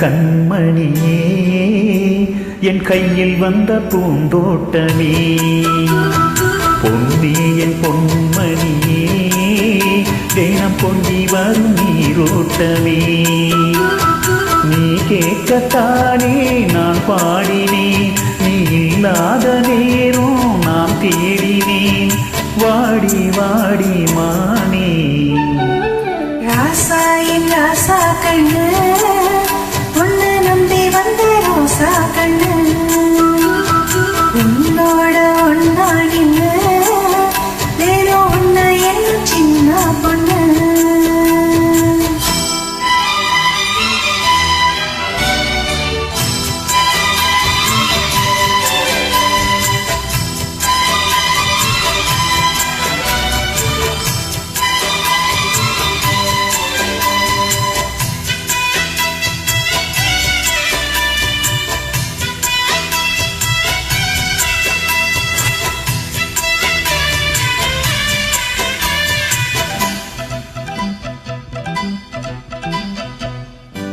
கண்மணியே என் கையில் வந்த பூந்தோட்டமே பொன்னே என் பொன்மணியே தினம் பொங்கி வரும் நீரோட்டமே நீ கேட்கத்தானே நான் பாடினேன் நீ இல்லாத நேரம் நான் தேடினேன் வாடி வாடி மானே ராசா என் ராசா கண்ணு உன்னை நம்பி வந்த ரோசா கண்ணு உன்னோட ஒன்னா நின்று வேணும் உன்னை என்ன சின்ன பொண்ணு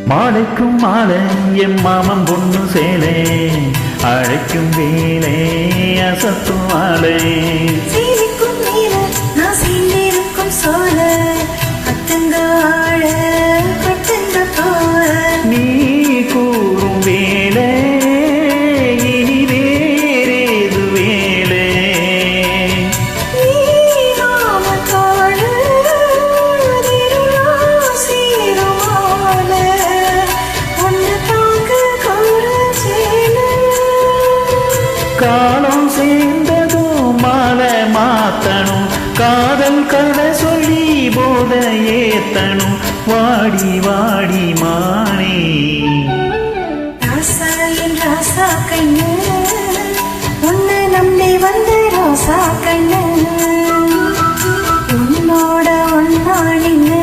மாலைக்கும் மாலை என் மாமன் பொண்ணு சேலை அழைக்கும் வேலை அசத்தும் மாலை சீலிக்கும் மேல நான் சீலிருக்கும் சோல கட்டுங்க ஆழ கட்டுங்க போல நீ கூறும் வேலை இனி வேறேது வேலை காலம் சேர்ந்ததும் மாலை மாத்தணும் காதல் கதை சொல்லி போத ஏத்தணும் வாடி வாடி மானே ராசா என் ராசா கண்ணு உன்னை நம்பி வந்த ரோசா கண்ணு உன்னோட ஒன்னா நின்று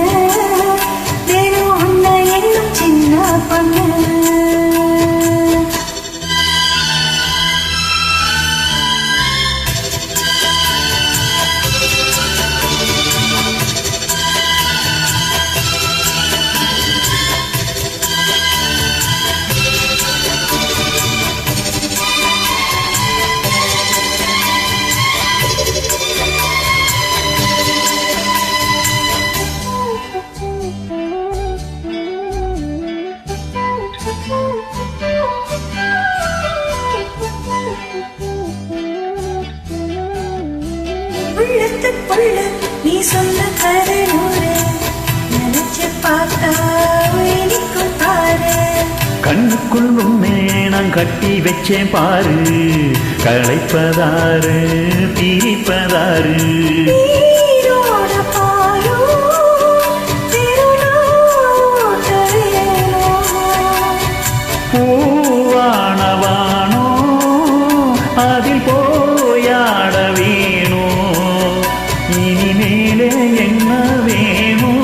வேணும் உன்னை என்ன சின்ன பொண்ணு உள்ளத்துக்குள்ள நீ சொன்ன கதை நூறு நினைச்சு பார்த்தா இனிக்கும் பாரு கண்ணுக்குள் உண்மை நான் கட்டி வச்சேன் பாரு களைப்பதாரு பிரிப்பதாரு நீரோட பாயோ திருநாட்ட வேணும் பூவானவானோ அதில் போயாட வேணும் இனிமேலே என்ன வேணும்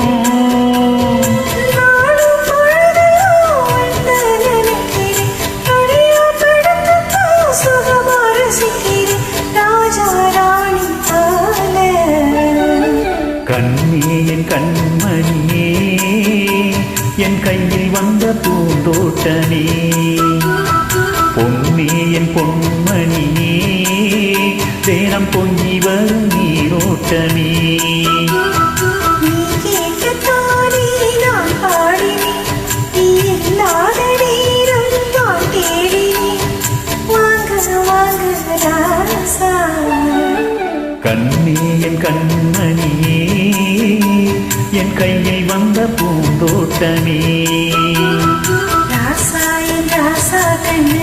கண்ணே என் கண்மணியே என் கையில் வந்த பூந்தோட்டமே பொன்னே என் பொன்மணியே தினம் பொங்கி வரும் நீரோட்டமே கண்ணே என் கண்மணியே என் கையில் வந்த பூந்தோட்டமே ராசா என் ராசா கண்ணு